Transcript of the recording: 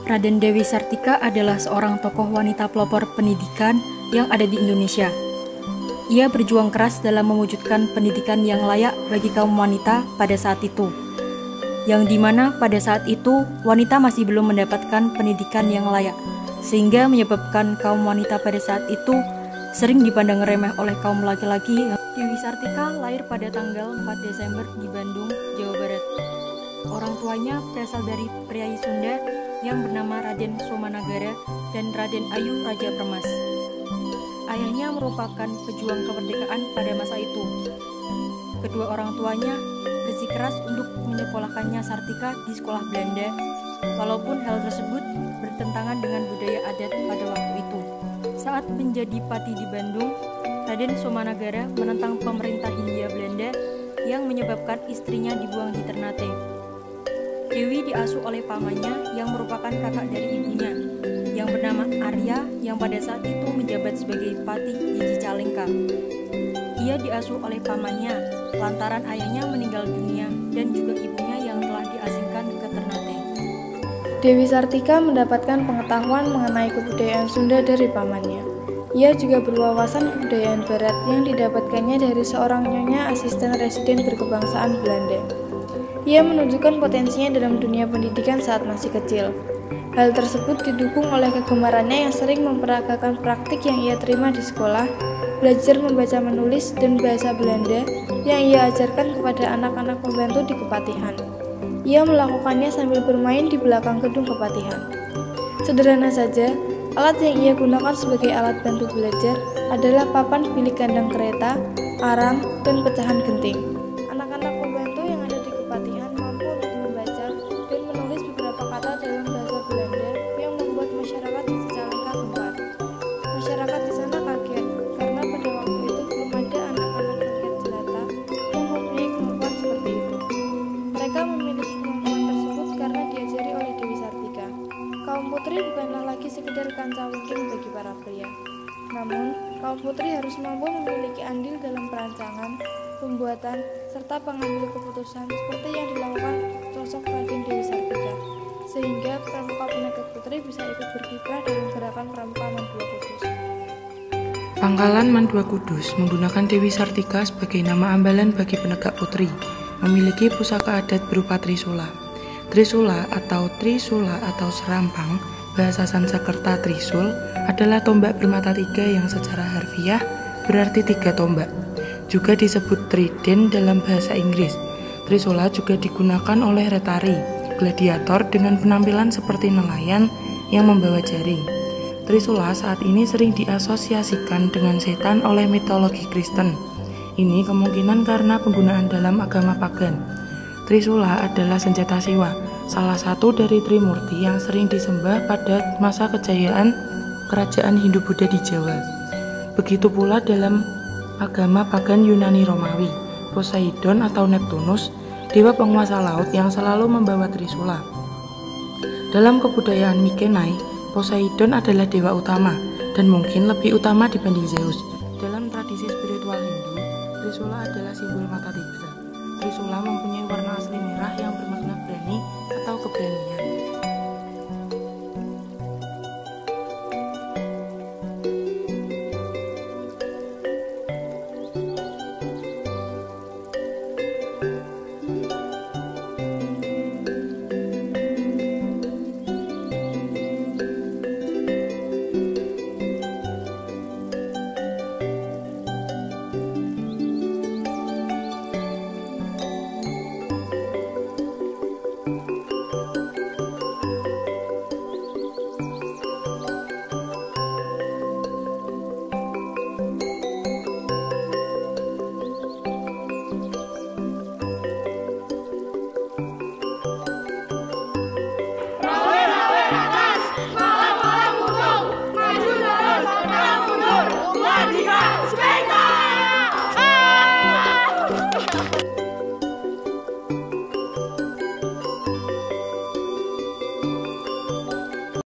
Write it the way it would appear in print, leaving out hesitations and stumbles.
Raden Dewi Sartika adalah seorang tokoh wanita pelopor pendidikan yang ada di Indonesia. Ia berjuang keras dalam mewujudkan pendidikan yang layak bagi kaum wanita pada saat itu, yang dimana pada saat itu wanita masih belum mendapatkan pendidikan yang layak, sehingga menyebabkan kaum wanita pada saat itu sering dipandang remeh oleh kaum laki-laki. Dewi Sartika lahir pada tanggal 4 Desember di Bandung, Jawa Barat. Orang tuanya berasal dari priai Sunda yang bernama Raden Somanagara dan Raden Ayu Raja Permas. Ayahnya merupakan pejuang kemerdekaan pada masa itu. Kedua orang tuanya bersikeras untuk menyekolahkannya Sartika di sekolah Belanda, walaupun hal tersebut bertentangan dengan budaya adat pada waktu itu. Saat menjadi pati di Bandung, Raden Somanagara menentang pemerintah Hindia Belanda yang menyebabkan istrinya dibuang di Ternate. Dewi diasuh oleh pamannya yang merupakan kakak dari ibunya, yang bernama Arya, yang pada saat itu menjabat sebagai patih di Cicalengka. Ia diasuh oleh pamannya lantaran ayahnya meninggal dunia dan juga ibunya yang telah diasingkan ke Ternate. Dewi Sartika mendapatkan pengetahuan mengenai kebudayaan Sunda dari pamannya. Ia juga berwawasan kebudayaan Barat yang didapatkannya dari seorang nyonya asisten residen berkebangsaan Belanda. Ia menunjukkan potensinya dalam dunia pendidikan saat masih kecil. Hal tersebut didukung oleh kegemarannya yang sering memperagakan praktik yang ia terima di sekolah, belajar membaca menulis dan bahasa Belanda yang ia ajarkan kepada anak-anak pembantu di kepatihan. Ia melakukannya sambil bermain di belakang gedung kepatihan. Sederhana saja, alat yang ia gunakan sebagai alat bantu belajar adalah papan bilik kandang kereta, arang, dan pecahan genting. Anak-anak pembantu yang ada di kepatihan mampu untuk membaca dan menulis beberapa kata dalam bahasa Belanda yang membuat masyarakat di Cicalengka gempar. Masyarakat di sana kaget karena pada waktu itu belum ada anak-anak rakyat jelata yang mempunyai kemampuan seperti itu. Mereka memiliki kemampuan tersebut karena diajari oleh Dewi Sartika. Kaum putri bukanlah lagi sekedar kancah wingking bagi para pria. Namun, kaum putri harus mampu memiliki andil dalam perancangan, pembuatan, serta pengambil keputusan seperti yang dilakukan sosok Raden Dewi Sartika, sehingga pramuka penegak putri bisa ikut berkiprah dalam gerakan pramuka Mandua Kudus. Pangkalan Mandua Kudus menggunakan Dewi Sartika sebagai nama ambalan bagi penegak putri, memiliki pusaka adat berupa trisula. Trisula atau serampang, bahasa Sanskerta trisul, adalah tombak bermata tiga yang secara harfiah berarti tiga tombak. Juga disebut trident dalam bahasa Inggris. Trisula juga digunakan oleh retari, gladiator dengan penampilan seperti nelayan yang membawa jaring. Trisula saat ini sering diasosiasikan dengan setan oleh mitologi Kristen. Ini kemungkinan karena penggunaan dalam agama pagan. Trisula adalah senjata Siwa, salah satu dari Trimurti yang sering disembah pada masa kejayaan kerajaan Hindu-Buddha di Jawa. Begitu pula dalam agama pagan Yunani Romawi, Poseidon atau Neptunus, dewa penguasa laut yang selalu membawa trisula. Dalam kebudayaan Mykenae, Poseidon adalah dewa utama dan mungkin lebih utama dibanding Zeus. Dalam tradisi spiritual Hindu, trisula adalah simbol mata tiga. Trisula mempunyai warna asli merah yang bermakna berani atau keberanian.